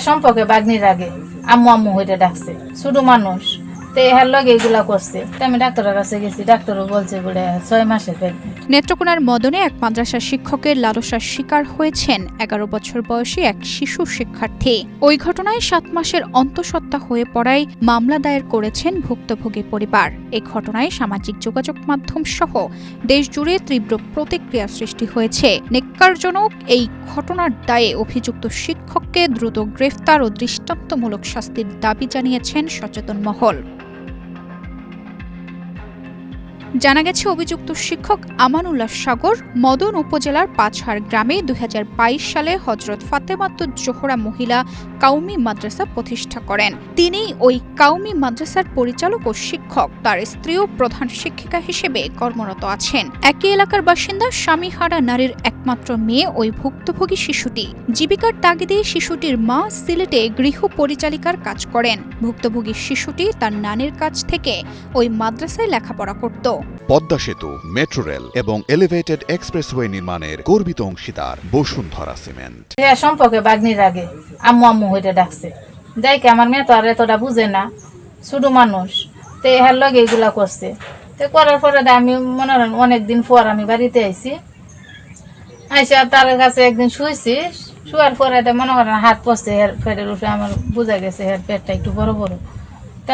সম্পর্কে বাগনির আগে আম্মু আম্মু হইতে ডাকছে, ছোট মানুষ তো এর লগে এগুলা করছে। আমি ডাক্তারের কাছে গেছি, ডাক্তারও বলছে বলে 6 মাসের প্রেগনেন্ট। নেত্রকোনার মদনে এক মাদ্রাসা শিক্ষকের লালসার শিকার হয়েছেন 11 বছর বয়সী এক শিশু শিক্ষার্থী। ওই ঘটনায় 7 মাসের অন্তঃসত্ত্বা হয়ে পড়ায় মামলা দায়ের করেছেন ভুক্তভোগী পরিবার। এই ঘটনায় সামাজিক যোগাযোগ মাধ্যম সহ দেশজুড়ে তীব্র প্রতিক্রিয়া সৃষ্টি হয়েছে। নেক্কারজনক এই ঘটনার দায়ে অভিযুক্ত শিক্ষককে দ্রুত গ্রেফতার ও দৃষ্টান্তমূলক শাস্তির দাবি জানিয়েছেন সচেতন মহল। জানা গেছে, অভিযুক্ত শিক্ষক আমানুল্লাহ সাগর মদন উপজেলার পাঁচহার গ্রামে 2022 সালে হযরত ফাতেমাতুজ জোহরা মহিলা কাউমি মাদ্রাসা প্রতিষ্ঠা করেন। তিনি ওই কাউমি মাদ্রাসার পরিচালক ও শিক্ষক। তার স্ত্রীও প্রধান শিক্ষিকা হিসেবে কর্মরত আছেন। একই এলাকার বাসিন্দা স্বামীহারা নারীর একমাত্র মেয়ে ওই ভুক্তভোগী শিশুটি। জীবিকার তাগিদে শিশুটির মা সিলেটে গৃহ পরিচালিকার কাজ করেন। ভুক্তভোগী শিশুটি তার নানির কাছ থেকে ওই মাদ্রাসায় লেখাপড়া করত। পদ্মা সেতু, মেট্রো রেল এবং এলিভেটেড এক্সপ্রেসওয়ে নির্মাণের গর্বিত অংশীদার বসুন্ধরা সিমেন্ট। সম্পর্কে বাগনির আগে আম্মু আম্মু হইতে ডাকছে, যাইকে আমার মেয়ে তো আর এতটা বুঝে না, ছোট মানুষ তো এর লগে এগুলা করছে। তো করার পরে আমি মনে হয় অনেকদিন পর আমি বাড়িতে আইছি, আইসা তার কাছে একদিন শুয়েছি। শুয়ার পরে মনে করেন হাত পড়ছে হের পেটের উপরে, আমার বোঝা গেছে হের পেটটা একটু বড় বড়।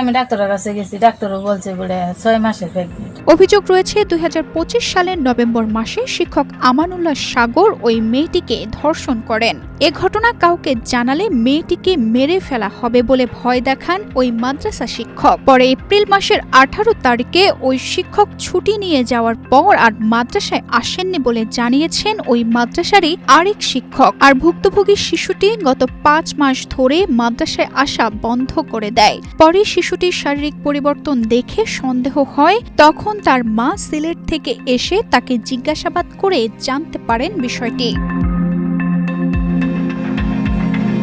আমি ডাক্তারের কাছে গেছি, ডাক্তারও বলছে বলে 6 মাসের প্রেগনেন্ট। অভিযোগ রয়েছে 2025 সালের নভেম্বর মাসে শিক্ষক আমানুল্লাহ সাগর ওই মেয়েটিকে ধর্ষণ করেন। এ ঘটনা কাউকে জানালে মেয়েটিকে মেরে ফেলা হবে বলে ভয় দেখান ওই মাদ্রাসা শিক্ষক। পরে এপ্রিল মাসের 18 তারিখে ওই শিক্ষক ছুটি নিয়ে যাওয়ার পর আর মাদ্রাসায় আসেননি বলে জানিয়েছেন ওই মাদ্রাসারই আরেক শিক্ষক। আর ভুক্তভোগী শিশুটি গত 5 মাস ধরে মাদ্রাসায় আসা বন্ধ করে দেয়। পরে শিশুটির শারীরিক পরিবর্তন দেখে সন্দেহ হয়, তখন তার মা সিলেট থেকে এসে তাকে জিজ্ঞাসাবাদ করে জানতে পারেন বিষয়টি।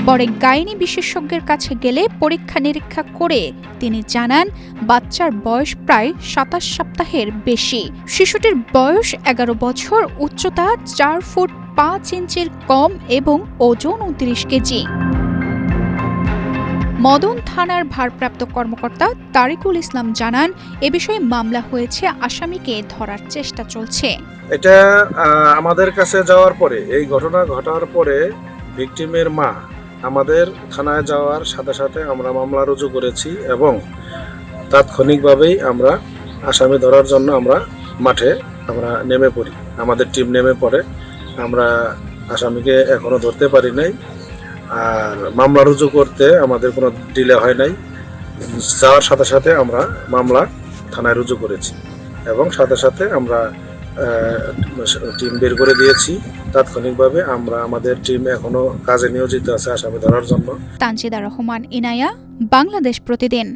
পরে গাইনি বিশেষজ্ঞের কাছে গেলে পরীক্ষা নিরীক্ষা করে তিনি জানান বাচ্চার বয়স প্রায় 27 সপ্তাহের বেশি। শিশুটির বয়স 11 বছর, উচ্চতা 4 ফুট 5 ইঞ্চির কম এবং ওজন 29 কেজি। মদন থানার ভারপ্রাপ্ত কর্মকর্তা তারিকুল ইসলাম জানান, এ বিষয়ে মামলা হয়েছে, আসামিকে ধরার চেষ্টা চলছে। এটা আমাদের কাছে যাওয়ার পরে, এই ঘটনা ঘটার পরে ভিকটিমের মা আমাদের থানায় যাওয়ার সাথে সাথে আমরা মামলা রুজু করেছি এবং তাৎক্ষণিকভাবেই আমরা আসামি ধরার জন্য আমরা মাঠে নেমে পড়ি। আমাদের টিম নেমে পড়ে। আমরা আসামিকে এখনো ধরতে পারি নাই। আর মামলা রুজু করতে আমাদের কোনো ডিলে হয় নাই। যাওয়ার সাথে সাথে আমরা মামলা থানায় রুজু করেছি এবং সাথে সাথে আমরা টিম বের করে দিয়েছি। তাৎক্ষণিকভাবে আমাদের টিম এখনো কাজে নিয়োজিত আছে আসামি ধরার জন্য। তানজিদা রহমান ইনায়া, বাংলাদেশ প্রতিদিন।